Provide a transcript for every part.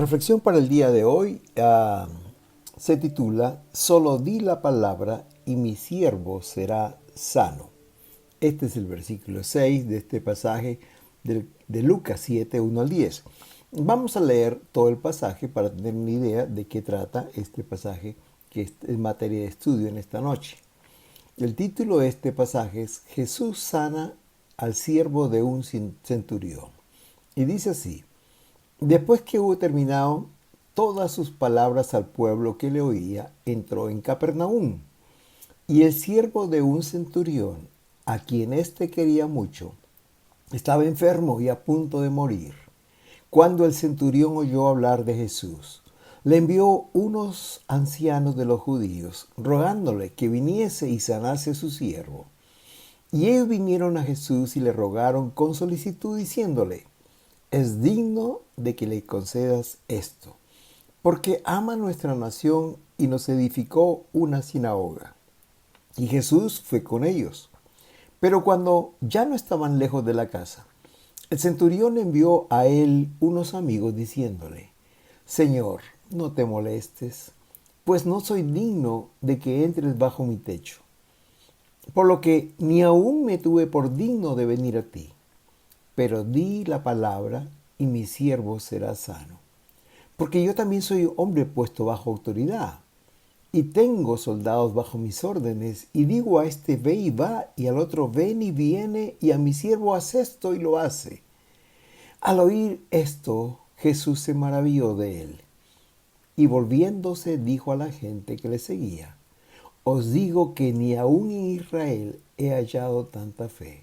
Reflexión para el día de hoy se titula Solo di la palabra y mi siervo será sano. Este es el versículo 6 de este pasaje de Lucas 7, 1 al 10. Vamos a leer todo el pasaje para tener una idea de qué trata este pasaje que es materia de estudio en esta noche. El título de este pasaje es Jesús sana al siervo de un centurión. Y dice así: Después que hubo terminado todas sus palabras al pueblo que le oía, entró en Capernaum. Y el siervo de un centurión, a quien éste quería mucho, estaba enfermo y a punto de morir. Cuando el centurión oyó hablar de Jesús, le envió unos ancianos de los judíos, rogándole que viniese y sanase a su siervo. Y ellos vinieron a Jesús y le rogaron con solicitud, diciéndole: es digno de que le concedas esto, porque ama nuestra nación y nos edificó una sinagoga. Y Jesús fue con ellos. Pero cuando ya no estaban lejos de la casa, el centurión envió a él unos amigos diciéndole: Señor, no te molestes, pues no soy digno de que entres bajo mi techo, por lo que ni aún me tuve por digno de venir a ti. Pero di la palabra y mi siervo será sano. Porque yo también soy hombre puesto bajo autoridad, y tengo soldados bajo mis órdenes, y digo a este ve y va, y al otro ven y viene, y a mi siervo haz esto y lo hace. Al oír esto, Jesús se maravilló de él, y volviéndose dijo a la gente que le seguía: os digo que ni aun en Israel he hallado tanta fe.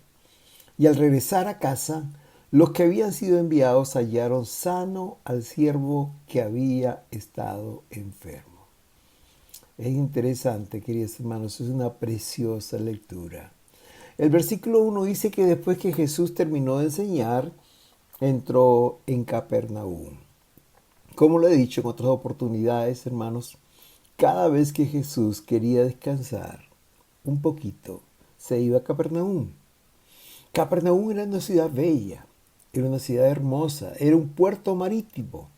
Y al regresar a casa, los que habían sido enviados hallaron sano al siervo que había estado enfermo. Es interesante, queridos hermanos, es una preciosa lectura. El versículo 1 dice que después que Jesús terminó de enseñar, entró en Capernaum. Como lo he dicho en otras oportunidades, hermanos, cada vez que Jesús quería descansar un poquito, se iba a Capernaum. Capernaum era una ciudad bella, era una ciudad hermosa, era un puerto marítimo.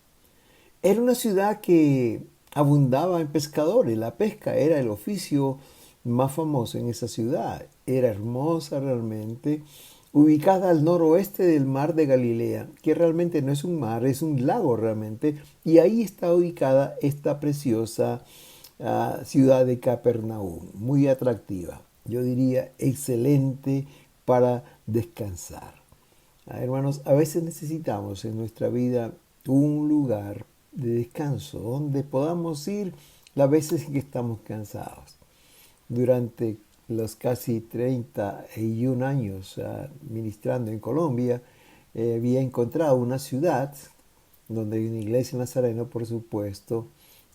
Era una ciudad que abundaba en pescadores. La pesca era el oficio más famoso en esa ciudad. Era hermosa realmente, ubicada al noroeste del mar de Galilea, que realmente no es un mar, es un lago realmente. Y ahí está ubicada esta preciosa ciudad de Capernaum, muy atractiva. Yo diría excelente para descansar. Hermanos, a veces necesitamos en nuestra vida un lugar de descanso donde podamos ir las veces en que estamos cansados. Durante los casi 31 años ministrando en Colombia, había encontrado una ciudad donde hay una iglesia nazarena, por supuesto,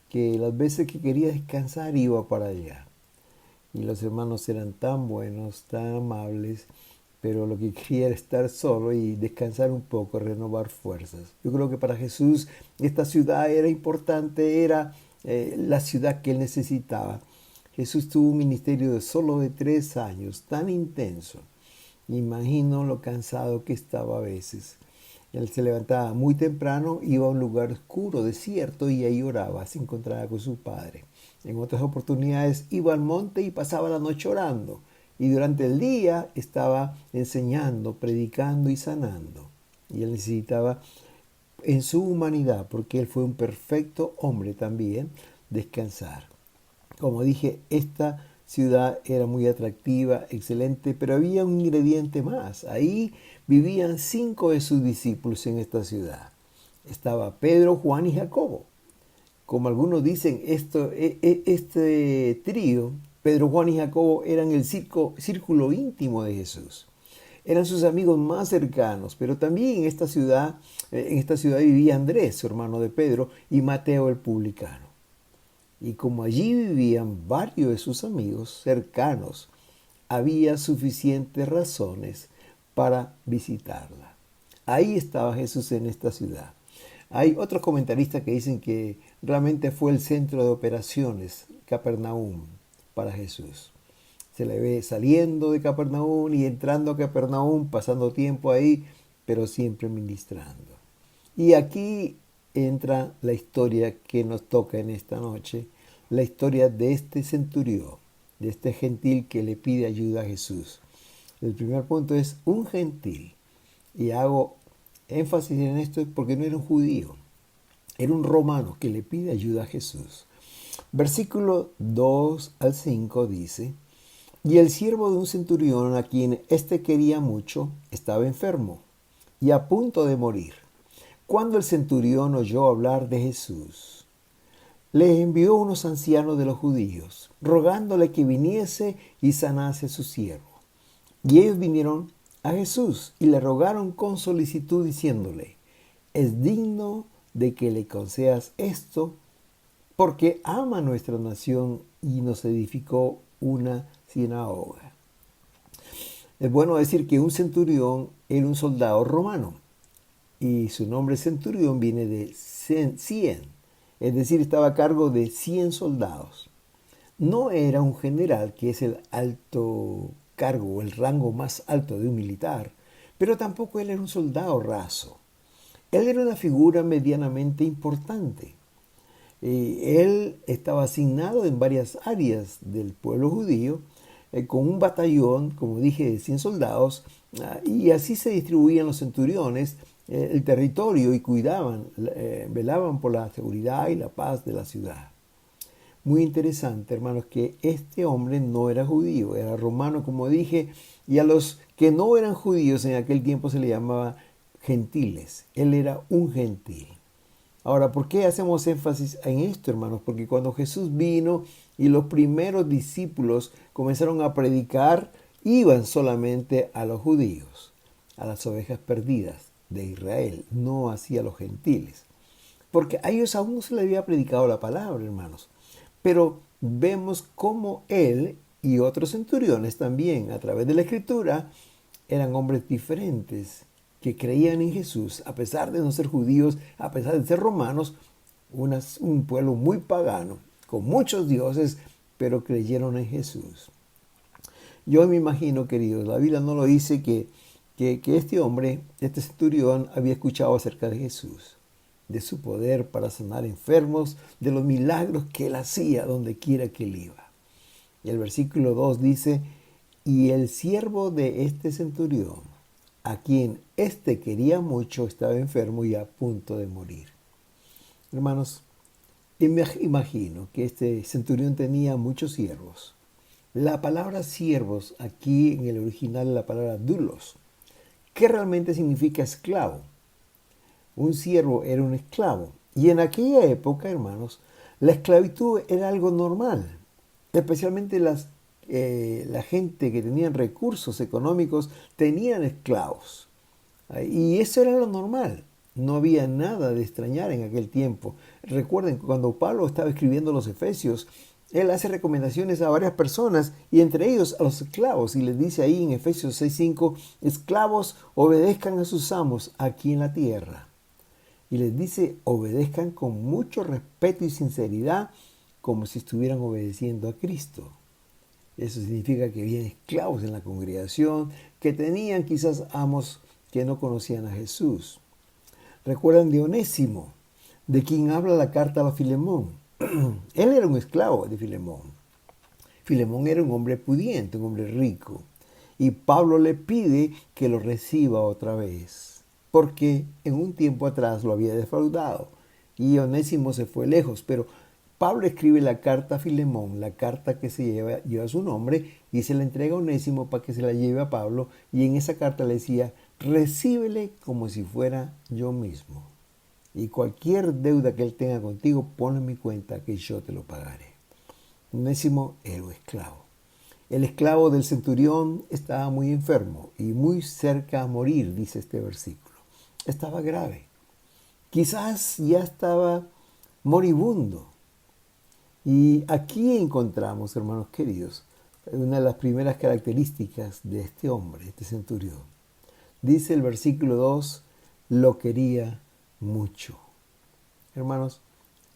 que las veces que quería descansar iba para allá. Y los hermanos eran tan buenos, tan amables, pero lo que quería era estar solo y descansar un poco, renovar fuerzas. Yo creo que para Jesús esta ciudad era importante, era la ciudad que él necesitaba. Jesús tuvo un ministerio de solo de 3 años, tan intenso. Me imagino lo cansado que estaba a veces. Él se levantaba muy temprano, iba a un lugar oscuro, desierto, y ahí oraba, se encontraba con su Padre. En otras oportunidades iba al monte y pasaba la noche orando. Y durante el día estaba enseñando, predicando y sanando. Y él necesitaba, en su humanidad, porque él fue un perfecto hombre también, descansar. Como dije, esta ciudad era muy atractiva, excelente, pero había un ingrediente más. Ahí vivían 5 de sus discípulos en esta ciudad. Estaba Pedro, Juan y Jacobo. Como algunos dicen, este trío, Pedro, Juan y Jacobo, eran el círculo íntimo de Jesús. Eran sus amigos más cercanos, pero también en esta ciudad vivía Andrés, su hermano de Pedro, y Mateo el publicano. Y como allí vivían varios de sus amigos cercanos, había suficientes razones para visitarla. Ahí estaba Jesús en esta ciudad. Hay otros comentaristas que dicen que realmente fue el centro de operaciones, Capernaum, para Jesús. Se le ve saliendo de Capernaum y entrando a Capernaum, pasando tiempo ahí, pero siempre ministrando. Y aquí entra la historia que nos toca en esta noche, la historia de este centurión, de este gentil que le pide ayuda a Jesús. El primer punto es un gentil, y hago énfasis en esto porque no era un judío, era un romano que le pide ayuda a Jesús. Versículo 2 al 5 dice: y el siervo de un centurión, a quien éste quería mucho, estaba enfermo y a punto de morir. Cuando el centurión oyó hablar de Jesús, le envió unos ancianos de los judíos, rogándole que viniese y sanase a su siervo. Y ellos vinieron a Jesús y le rogaron con solicitud, diciéndole: es digno de que le concedas esto, porque ama nuestra nación y nos edificó una sinagoga. Es bueno decir que un centurión era un soldado romano, y su nombre centurión viene de 100, es decir, estaba a cargo de 100 soldados. No era un general, que es el alto cargo o el rango más alto de un militar, pero tampoco él era un soldado raso. Él era una figura medianamente importante. Él estaba asignado en varias áreas del pueblo judío, con un batallón, como dije, de 100 soldados, y así se distribuían los centuriones el territorio y cuidaban, velaban por la seguridad y la paz de la ciudad. Muy interesante, hermanos, que este hombre no era judío, era romano, como dije, y a los que no eran judíos en aquel tiempo se le llamaba gentiles. Él era un gentil. Ahora, ¿por qué hacemos énfasis en esto, hermanos? Porque cuando Jesús vino y los primeros discípulos comenzaron a predicar, iban solamente a los judíos, a las ovejas perdidas de Israel, no así a los gentiles. Porque a ellos aún no se les había predicado la palabra, hermanos. Pero vemos cómo él y otros centuriones también, a través de la Escritura, eran hombres diferentes que creían en Jesús, a pesar de no ser judíos, a pesar de ser romanos, un pueblo muy pagano, con muchos dioses, pero creyeron en Jesús. Yo me imagino, queridos, la Biblia no lo dice, que este hombre, este centurión, había escuchado acerca de Jesús, de su poder para sanar enfermos, de los milagros que él hacía donde quiera que él iba. Y el versículo 2 dice: y el siervo de este centurión, a quien éste quería mucho, estaba enfermo y a punto de morir. Hermanos, imagino que este centurión tenía muchos siervos. La palabra siervos aquí en el original es la palabra doulos, que realmente significa esclavo. Un siervo era un esclavo. Y en aquella época, hermanos, la esclavitud era algo normal. Especialmente la gente que tenía recursos económicos tenían esclavos. Y eso era lo normal. No había nada de extrañar en aquel tiempo. Recuerden, cuando Pablo estaba escribiendo los Efesios, él hace recomendaciones a varias personas, y entre ellos a los esclavos, y les dice ahí en Efesios 6:5: esclavos, obedezcan a sus amos aquí en la tierra. Y les dice: obedezcan con mucho respeto y sinceridad, como si estuvieran obedeciendo a Cristo. Eso significa que había esclavos en la congregación que tenían quizás amos que no conocían a Jesús. Recuerdan de Onésimo, de quien habla la carta a Filemón. Él era un esclavo de Filemón. Filemón era un hombre pudiente, un hombre rico. Y Pablo le pide que lo reciba otra vez, porque en un tiempo atrás lo había defraudado. Y Onésimo se fue lejos, pero Pablo escribe la carta a Filemón, la carta que lleva su nombre, y se la entrega a Onésimo para que se la lleve a Pablo. Y en esa carta le decía: recíbele como si fuera yo mismo. Y cualquier deuda que él tenga contigo, ponlo en mi cuenta, que yo te lo pagaré. Onésimo era un esclavo. El esclavo del centurión estaba muy enfermo y muy cerca a morir, dice este versículo. Estaba grave. Quizás ya estaba moribundo. Y aquí encontramos, hermanos queridos, una de las primeras características de este hombre, este centurión. Dice el versículo 2: lo quería mucho. Hermanos,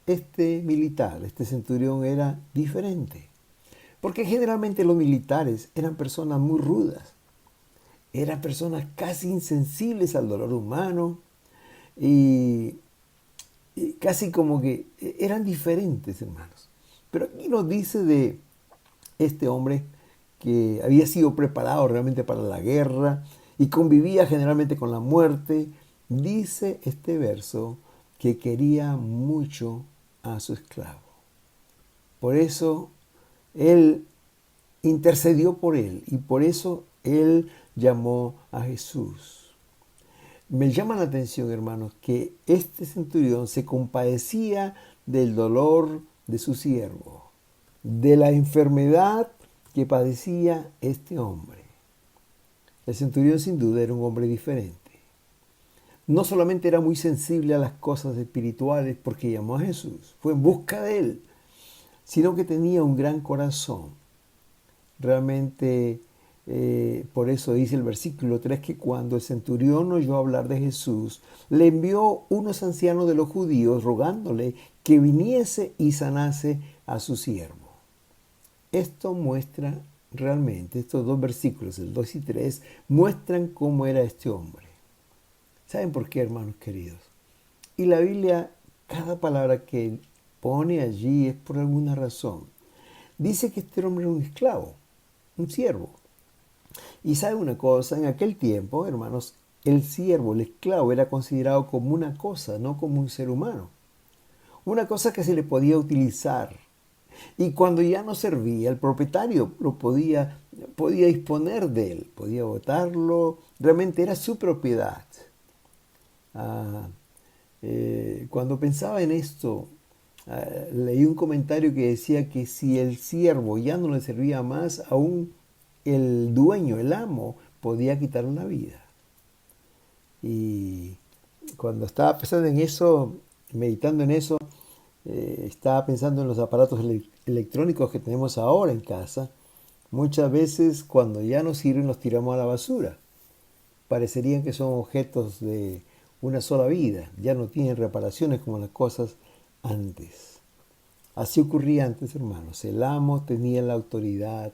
este militar, este centurión, era diferente. Porque generalmente los militares eran personas muy rudas. Eran personas casi insensibles al dolor humano. Y casi como que eran diferentes, hermanos. Pero aquí nos dice de este hombre que había sido preparado realmente para la guerra y convivía generalmente con la muerte. Dice este verso que quería mucho a su esclavo. Por eso él intercedió por él y por eso él llamó a Jesús. Me llama la atención, hermanos, que este centurión se compadecía del dolor de su siervo, de la enfermedad que padecía este hombre. El centurión sin duda era un hombre diferente. No solamente era muy sensible a las cosas espirituales porque llamó a Jesús, fue en busca de él, sino que tenía un gran corazón. Realmente, por eso dice el versículo 3 que cuando el centurión oyó hablar de Jesús, le envió unos ancianos de los judíos rogándole que viniese y sanase a su siervo. Esto muestra realmente, estos dos versículos, el 2 y 3, muestran cómo era este hombre. ¿Saben por qué, hermanos queridos? Y la Biblia, cada palabra que pone allí es por alguna razón. Dice que este hombre era un esclavo, un siervo. Y saben una cosa, en aquel tiempo, hermanos, el siervo, el esclavo, era considerado como una cosa, no como un ser humano. Una cosa que se le podía utilizar. Y cuando ya no servía, el propietario lo podía disponer de él, podía botarlo, realmente era su propiedad. Cuando pensaba en esto, leí un comentario que decía que si el siervo ya no le servía más, aún el dueño, el amo, podía quitarle la vida. Y cuando estaba pensando en eso, meditando en eso, estaba pensando en los aparatos electrónicos que tenemos ahora en casa. Muchas veces cuando ya no sirven los tiramos a la basura. Parecerían que son objetos de una sola vida, ya no tienen reparaciones como las cosas antes. Así ocurría antes, hermanos. El amo tenía la autoridad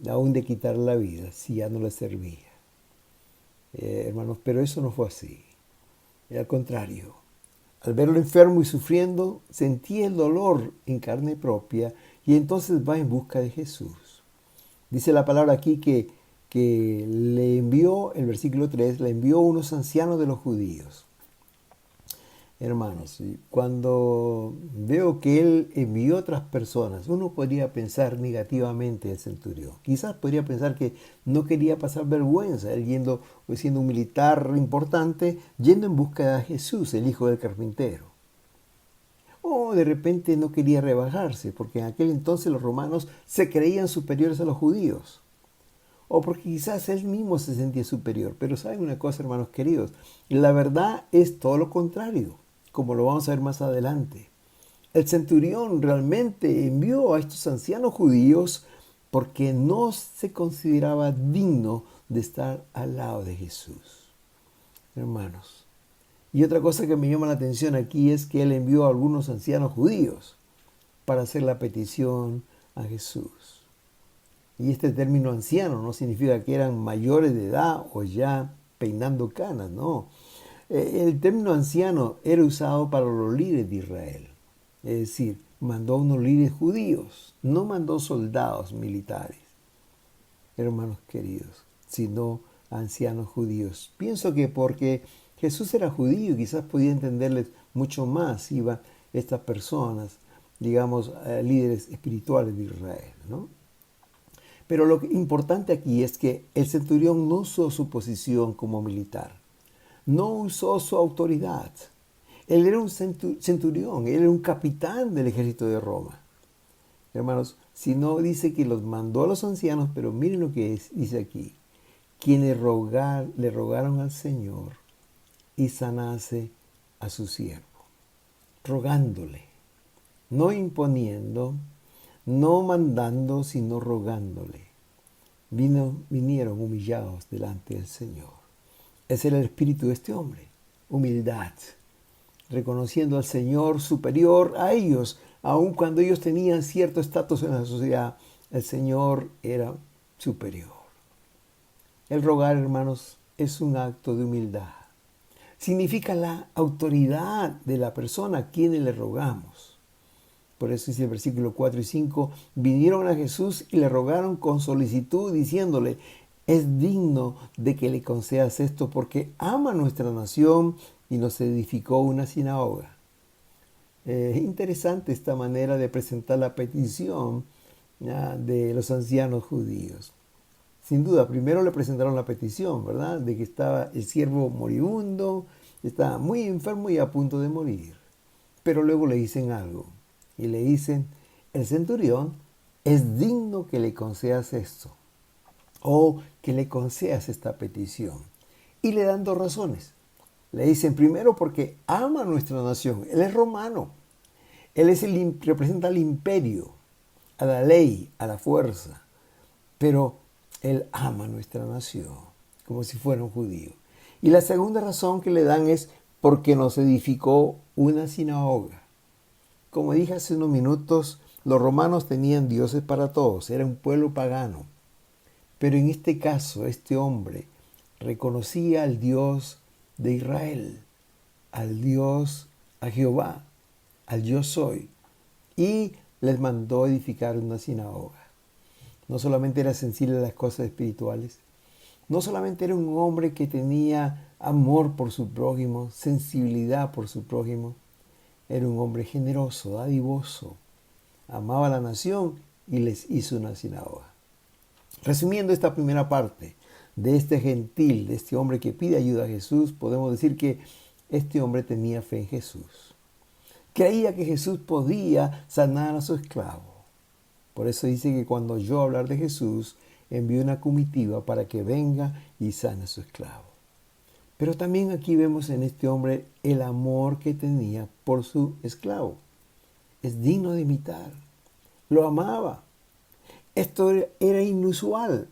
aún de quitar la vida si ya no le servía. Hermanos, pero eso no fue así. Al contrario, al verlo enfermo y sufriendo, sentía el dolor en carne propia y entonces va en busca de Jesús. Dice la palabra aquí que le envió, el versículo 3, le envió unos ancianos de los judíos. Hermanos, cuando veo que él envió otras personas, uno podría pensar negativamente el centurión. Quizás podría pensar que no quería pasar vergüenza, él siendo un militar importante, yendo en busca de Jesús, el hijo del carpintero. O de repente no quería rebajarse, porque en aquel entonces los romanos se creían superiores a los judíos. O porque quizás él mismo se sentía superior. Pero saben una cosa, hermanos queridos, la verdad es todo lo contrario, como lo vamos a ver más adelante. El centurión realmente envió a estos ancianos judíos porque no se consideraba digno de estar al lado de Jesús. Hermanos, y otra cosa que me llama la atención aquí es que él envió a algunos ancianos judíos para hacer la petición a Jesús. Y este término anciano no significa que eran mayores de edad o ya peinando canas, no. El término anciano era usado para los líderes de Israel. Es decir, mandó a unos líderes judíos, no mandó soldados militares, hermanos queridos, sino ancianos judíos. Pienso que porque Jesús era judío, quizás podía entenderles mucho más, iban estas personas, digamos, líderes espirituales de Israel, ¿no? Pero lo importante aquí es que el centurión no usó su posición como militar, no usó su autoridad. Él era un centurión, él era un capitán del ejército de Roma. Hermanos, si no dice que los mandó a los ancianos, pero miren lo que dice aquí, quienes le rogaron al Señor y sanase a su siervo, rogándole, no imponiendo, no mandando, sino rogándole. Vinieron humillados delante del Señor. Ese era el espíritu de este hombre, humildad, reconociendo al Señor superior a ellos, aun cuando ellos tenían cierto estatus en la sociedad, el Señor era superior. El rogar, hermanos, es un acto de humildad. significa la autoridad de la persona a quien le rogamos. Por eso dice el versículo 4 y 5, vinieron a Jesús y le rogaron con solicitud, diciéndole, es digno de que le concedas esto porque ama nuestra nación y nos edificó una sinagoga. Es interesante esta manera de presentar la petición de los ancianos judíos. Sin duda, primero le presentaron la petición, ¿verdad? De que estaba el siervo moribundo, estaba muy enfermo y a punto de morir. Pero luego le dicen algo. Y le dicen, el centurión es digno que le concedas esto. O que le concedas esta petición. Y le dan dos razones. Le dicen primero porque ama a nuestra nación. Él es romano. Él representa al imperio, a la ley, a la fuerza. Pero él ama a nuestra nación, como si fuera un judío. Y la segunda razón que le dan es porque nos edificó una sinagoga. Como dije hace unos minutos, los romanos tenían dioses para todos, era un pueblo pagano. Pero en este caso, este hombre reconocía al Dios de Israel, al Dios, a Jehová, al yo soy, y les mandó edificar una sinagoga. No solamente era sensible a las cosas espirituales, no solamente era un hombre que tenía amor por su prójimo, sensibilidad por su prójimo, era un hombre generoso, dadivoso, amaba a la nación y les hizo una sinagoga. Resumiendo esta primera parte de este gentil, de este hombre que pide ayuda a Jesús, podemos decir que este hombre tenía fe en Jesús. Creía que Jesús podía sanar a su esclavo. Por eso dice que cuando oyó hablar de Jesús, envió una comitiva para que venga y sane a su esclavo. Pero también aquí vemos en este hombre el amor que tenía por su esclavo. Es digno de imitar. Lo amaba. Esto era inusual,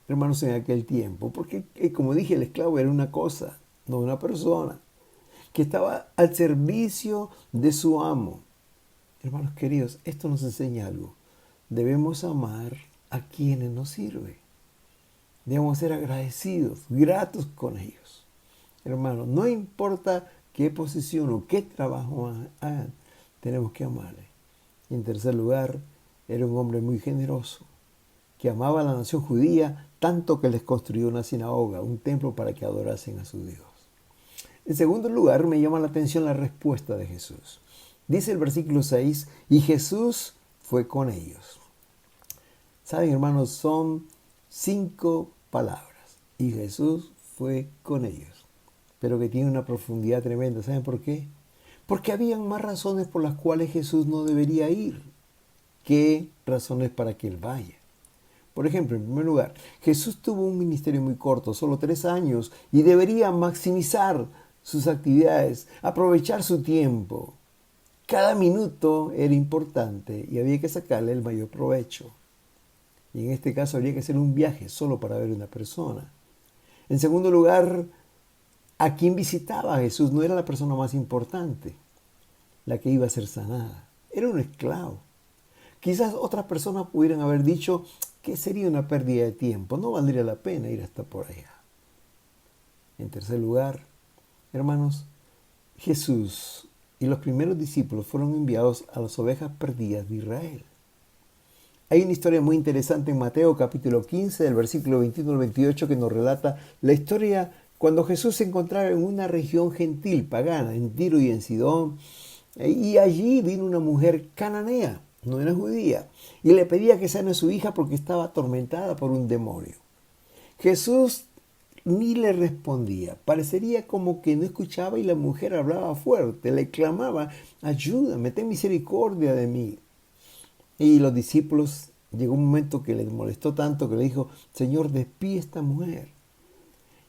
hermanos, en aquel tiempo, porque como dije, el esclavo era una cosa, no una persona, que estaba al servicio de su amo. Hermanos queridos, esto nos enseña algo. Debemos amar a quienes nos sirven. Debemos ser agradecidos, gratos con ellos. Hermanos, no importa qué posición o qué trabajo hagan, tenemos que amarle. Y en tercer lugar, era un hombre muy generoso, que amaba a la nación judía tanto que les construyó una sinagoga, un templo para que adorasen a su Dios. En segundo lugar, me llama la atención la respuesta de Jesús. Dice el versículo 6, y Jesús fue con ellos. Saben, hermanos, son 5 palabras. Y Jesús fue con ellos. Pero que tiene una profundidad tremenda. ¿Saben por qué? Porque habían más razones por las cuales Jesús no debería ir que razones para que Él vaya. Por ejemplo, en primer lugar, Jesús tuvo un ministerio muy corto, solo 3 años, y debería maximizar sus actividades, aprovechar su tiempo. Cada minuto era importante y había que sacarle el mayor provecho. Y en este caso habría que hacer un viaje solo para ver una persona. En segundo lugar, a quien visitaba a Jesús no era la persona más importante, la que iba a ser sanada. Era un esclavo. Quizás otras personas pudieran haber dicho que sería una pérdida de tiempo, no valdría la pena ir hasta por allá. En tercer lugar, hermanos, Jesús y los primeros discípulos fueron enviados a las ovejas perdidas de Israel. Hay una historia muy interesante en Mateo capítulo 15, del versículo 21 al 28, que nos relata la historia cuando Jesús se encontraba en una región gentil, pagana, en Tiro y en Sidón, y allí vino una mujer cananea, no era judía, y le pedía que sane a su hija porque estaba atormentada por un demonio. Jesús ni le respondía, parecería como que no escuchaba y la mujer hablaba fuerte, le clamaba, ayúdame, ten misericordia de mí. Y los discípulos, llegó un momento que les molestó tanto que le dijo, Señor, despide a esta mujer.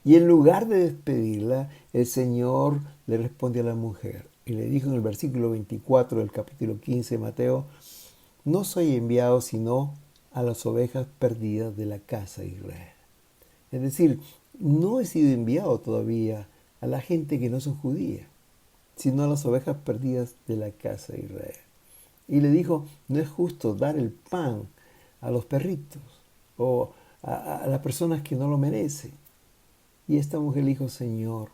Y en lugar de despedirla, el Señor le responde a la mujer y le dijo en el versículo 24 del capítulo 15 de Mateo, no soy enviado sino a las ovejas perdidas de la casa de Israel. Es decir, no he sido enviado todavía a la gente que no son judía, sino a las ovejas perdidas de la casa de Israel. Y le dijo, no es justo dar el pan a los perritos o a las personas que no lo merecen. Y esta mujer le dijo, Señor,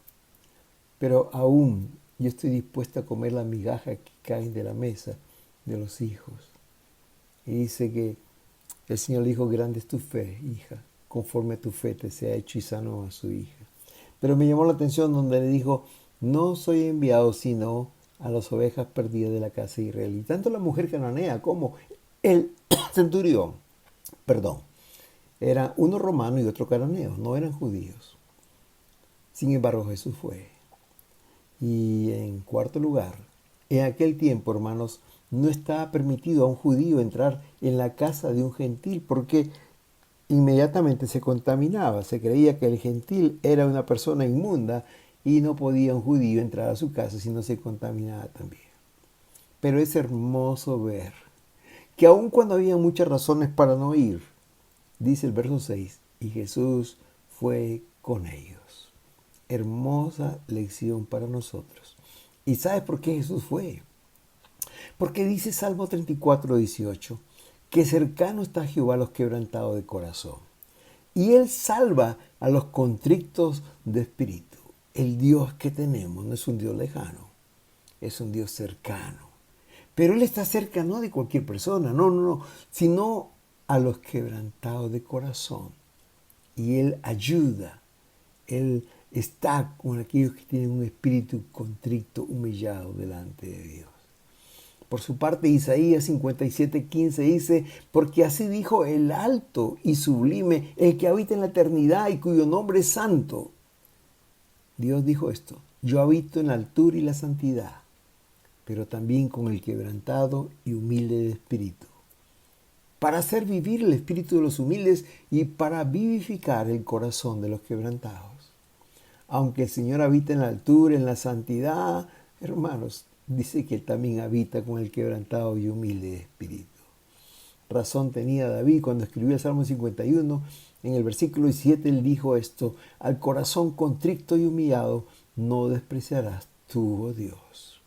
pero aún yo estoy dispuesta a comer la migaja que caen de la mesa de los hijos. Y dice que el Señor le dijo, grande es tu fe, hija, conforme a tu fe te sea hecho, y sanó a su hija. Pero me llamó la atención donde le dijo, no soy enviado sino a las ovejas perdidas de la casa de Israel. Y tanto la mujer cananea como el centurión, perdón, era uno romano y otro cananeo, no eran judíos. Sin embargo, Jesús fue. Y en cuarto lugar, en aquel tiempo, hermanos, no estaba permitido a un judío entrar en la casa de un gentil porque inmediatamente se contaminaba. Se creía que el gentil era una persona inmunda y no podía un judío entrar a su casa si no se contaminaba también. Pero es hermoso ver que aun cuando había muchas razones para no ir, dice el verso 6, y Jesús fue con ellos. Hermosa lección para nosotros. ¿Y sabes por qué Jesús fue? Porque dice Salmo 34:18, que cercano está Jehová a los quebrantados de corazón. Y Él salva a los contrictos de espíritu. El Dios que tenemos no es un Dios lejano, es un Dios cercano. Pero Él está cerca no de cualquier persona, no, sino a los quebrantados de corazón. Y Él ayuda, Él está con aquellos que tienen un espíritu contrito, humillado delante de Dios. Por su parte, Isaías 57:15 dice, porque así dijo el alto y sublime, el que habita en la eternidad y cuyo nombre es santo. Dios dijo esto, yo habito en la altura y la santidad, pero también con el quebrantado y humilde de espíritu, para hacer vivir el espíritu de los humildes y para vivificar el corazón de los quebrantados. Aunque el Señor habita en la altura, en la santidad, hermanos, dice que Él también habita con el quebrantado y humilde de espíritu. Razón tenía David cuando escribió el Salmo 51, en el versículo 7 él dijo esto, al corazón contrito y humillado no despreciarás tú, oh Dios.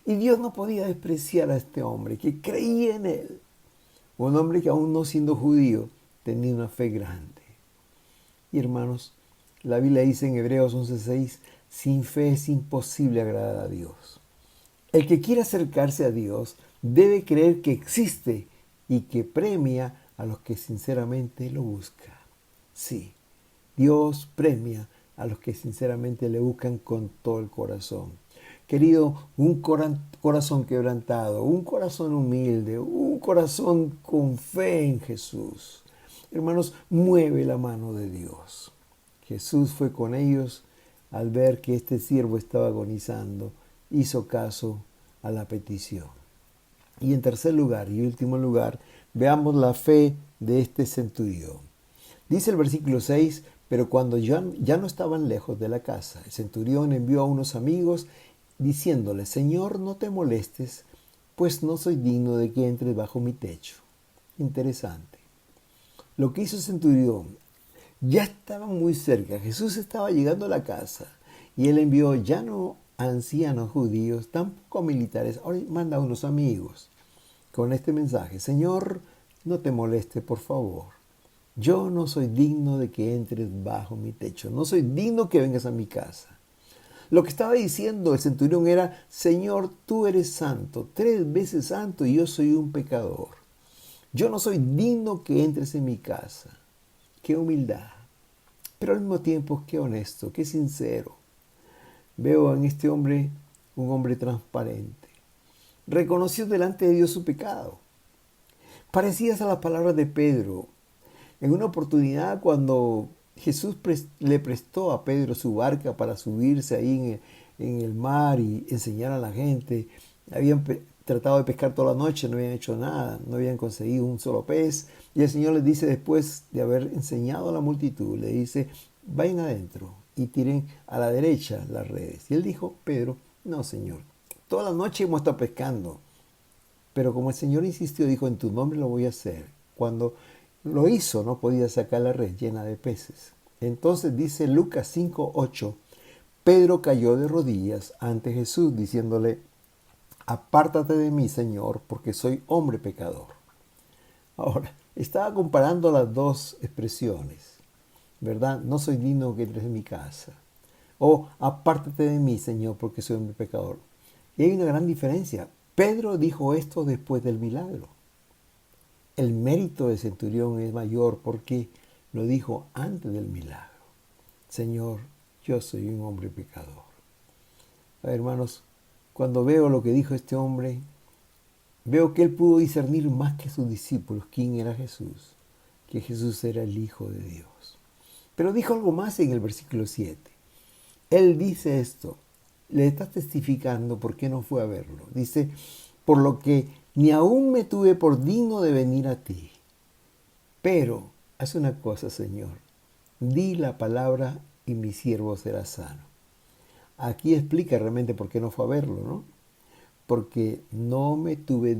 Y Dios no podía despreciar a este hombre que creía en Él. Un hombre que aún no siendo judío tenía una fe grande. Y hermanos, la Biblia dice en Hebreos 11:6, sin fe es imposible agradar a Dios. El que quiere acercarse a Dios debe creer que existe y que premia a los que sinceramente lo buscan. Sí, Dios premia a los que sinceramente le buscan con todo el corazón. Querido, un corazón quebrantado, un corazón humilde, un corazón con fe en Jesús. Hermanos, mueve la mano de Dios. Jesús fue con ellos al ver que este siervo estaba agonizando, hizo caso a la petición. Y en tercer lugar y último lugar, veamos la fe de este centurión. Dice el versículo 6, pero cuando ya no estaban lejos de la casa, el centurión envió a unos amigos diciéndole, Señor, no te molestes, pues no soy digno de que entres bajo mi techo. Interesante. Lo que hizo el centurión, ya estaba muy cerca, Jesús estaba llegando a la casa y él envió ya no a ancianos judíos, tampoco a militares, ahora manda a unos amigos con este mensaje, Señor, no te molestes, por favor. Yo no soy digno de que entres bajo mi techo, no soy digno que vengas a mi casa. Lo que estaba diciendo el centurión era, Señor, tú eres santo, 3 veces santo y yo soy un pecador. Yo no soy digno que entres en mi casa. Qué humildad, pero al mismo tiempo qué honesto, qué sincero. Veo en este hombre un hombre transparente. Reconoció delante de Dios su pecado. Parecidas a las palabras de Pedro. En una oportunidad cuando Jesús le prestó a Pedro su barca para subirse ahí en el mar y enseñar a la gente. Habían tratado de pescar toda la noche, no habían hecho nada, no habían conseguido un solo pez. Y el Señor les dice, después de haber enseñado a la multitud, le dice, vayan adentro y tiren a la derecha las redes. Y él dijo, Pedro, no, Señor, toda la noche hemos estado pescando. Pero como el Señor insistió, dijo, en tu nombre lo voy a hacer. Cuando lo hizo, no podía sacar la red llena de peces. Entonces dice Lucas 5:8, Pedro cayó de rodillas ante Jesús, diciéndole, apártate de mí, Señor, porque soy hombre pecador. Ahora, estaba comparando las dos expresiones, ¿verdad? No soy digno que entres en mi casa. O apártate de mí, Señor, porque soy un pecador. Y hay una gran diferencia. Pedro dijo esto después del milagro. El mérito del centurión es mayor porque lo dijo antes del milagro. Señor, yo soy un hombre pecador. Hermanos, cuando veo lo que dijo este hombre, veo que él pudo discernir más que sus discípulos quién era Jesús, que Jesús era el Hijo de Dios. Pero dijo algo más en el versículo 7. Él dice esto, le está testificando por qué no fue a verlo. Dice, por lo que ni aún me tuve por digno de venir a ti. Pero, haz una cosa, Señor, di la palabra y mi siervo será sano. Aquí explica realmente por qué no fue a verlo, ¿no? Porque no me tuve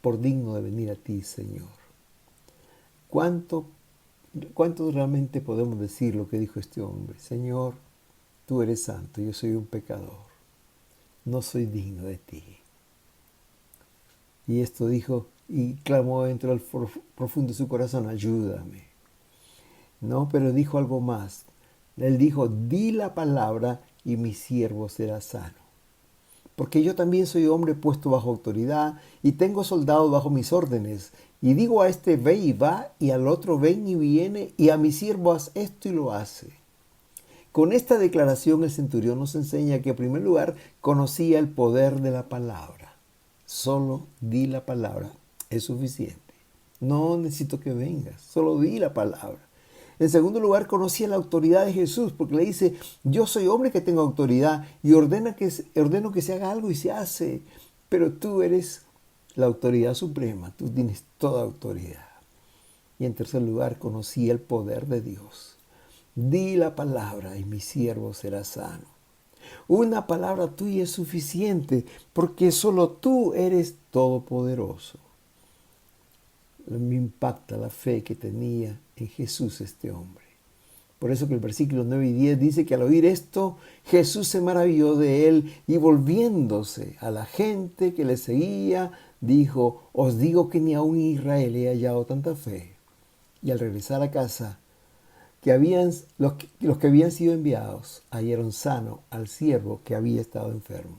por digno de venir a ti, Señor. ¿Cuánto realmente podemos decir lo que dijo este hombre? Señor, tú eres santo, yo soy un pecador, no soy digno de ti. Y esto dijo y clamó dentro del profundo de su corazón, ayúdame. No, pero dijo algo más. Él dijo, di la palabra y mi siervo será sano. Porque yo también soy hombre puesto bajo autoridad y tengo soldados bajo mis órdenes. Y digo a este ve y va, y al otro ven y viene, y a mi siervo haz esto y lo hace. Con esta declaración el centurión nos enseña que en primer lugar conocía el poder de la palabra. Solo di la palabra, es suficiente. No necesito que vengas, solo di la palabra. En segundo lugar, conocía la autoridad de Jesús, porque le dice, yo soy hombre que tengo autoridad y ordeno que se haga algo y se hace. Pero tú eres la autoridad suprema, tú tienes toda autoridad. Y en tercer lugar, conocía el poder de Dios. Di la palabra y mi siervo será sano. Una palabra tuya es suficiente, porque solo tú eres todopoderoso. Me impacta la fe que tenía en Jesús este hombre. Por eso que el versículo 9 y 10 dice que al oír esto, Jesús se maravilló de él y volviéndose a la gente que le seguía, dijo, os digo que ni aun en Israel he hallado tanta fe. Y al regresar a casa, los que habían sido enviados hallaron sano al siervo que había estado enfermo.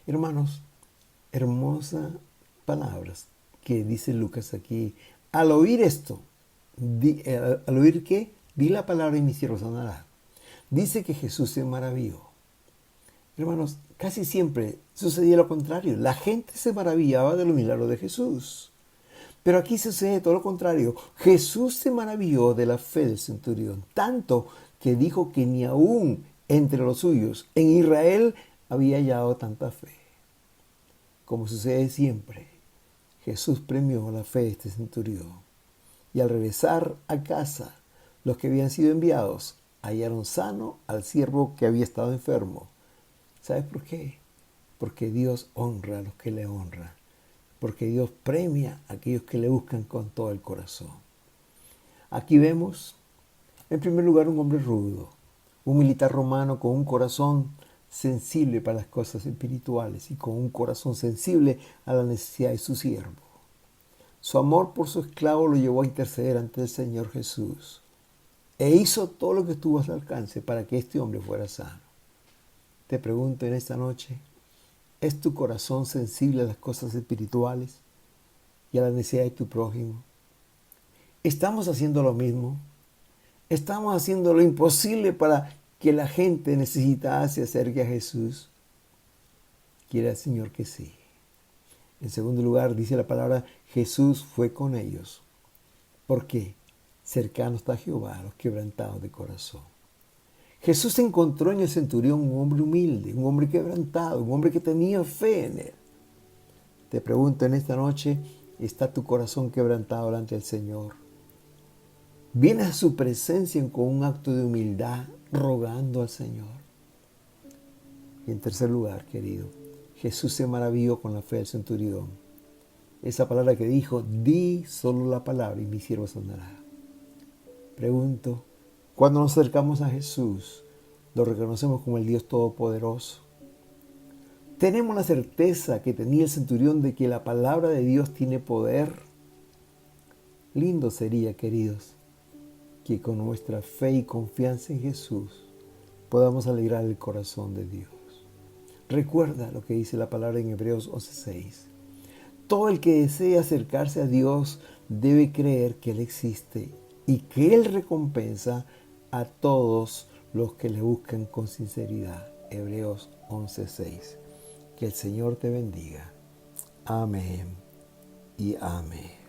Hermanos, hermosas palabras que dice Lucas aquí. Al oír esto, ¿al oír qué? Di la palabra y mi siervo sanará. Dice que Jesús se maravilló. Hermanos, casi siempre sucedía lo contrario. La gente se maravillaba de los milagros de Jesús. Pero aquí sucede todo lo contrario. Jesús se maravilló de la fe del centurión, tanto que dijo que ni aún entre los suyos en Israel había hallado tanta fe. Como sucede siempre, Jesús premió la fe de este centurión. Y al regresar a casa, los que habían sido enviados hallaron sano al siervo que había estado enfermo. ¿Sabes por qué? Porque Dios honra a los que le honran. Porque Dios premia a aquellos que le buscan con todo el corazón. Aquí vemos, en primer lugar, un hombre rudo, un militar romano con un corazón sensible para las cosas espirituales y con un corazón sensible a la necesidad de su siervo. Su amor por su esclavo lo llevó a interceder ante el Señor Jesús e hizo todo lo que estuvo a su alcance para que este hombre fuera sano. Te pregunto en esta noche, ¿es tu corazón sensible a las cosas espirituales y a la necesidad de tu prójimo? ¿Estamos haciendo lo mismo? ¿Estamos haciendo lo imposible para que la gente necesitada se acerque a Jesús? Quiere el Señor que sí. En segundo lugar, dice la palabra, Jesús fue con ellos. ¿Por qué? Cercano está Jehová a los quebrantados de corazón. Jesús encontró en el centurión un hombre humilde, un hombre quebrantado, un hombre que tenía fe en él. Te pregunto en esta noche, ¿está tu corazón quebrantado delante del Señor? ¿Vienes a su presencia con un acto de humildad, rogando al Señor? Y en tercer lugar, querido, Jesús se maravilló con la fe del centurión. Esa palabra que dijo, di solo la palabra y mi siervo sanará. Pregunto, cuando nos acercamos a Jesús, lo reconocemos como el Dios Todopoderoso. Tenemos la certeza que tenía el centurión de que la palabra de Dios tiene poder. Lindo sería, queridos, que con nuestra fe y confianza en Jesús podamos alegrar el corazón de Dios. Recuerda lo que dice la palabra en Hebreos 11:6. Todo el que desee acercarse a Dios debe creer que Él existe y que Él recompensa a todos los que le buscan con sinceridad. Hebreos 11:6. Que el Señor te bendiga. Amén y amén.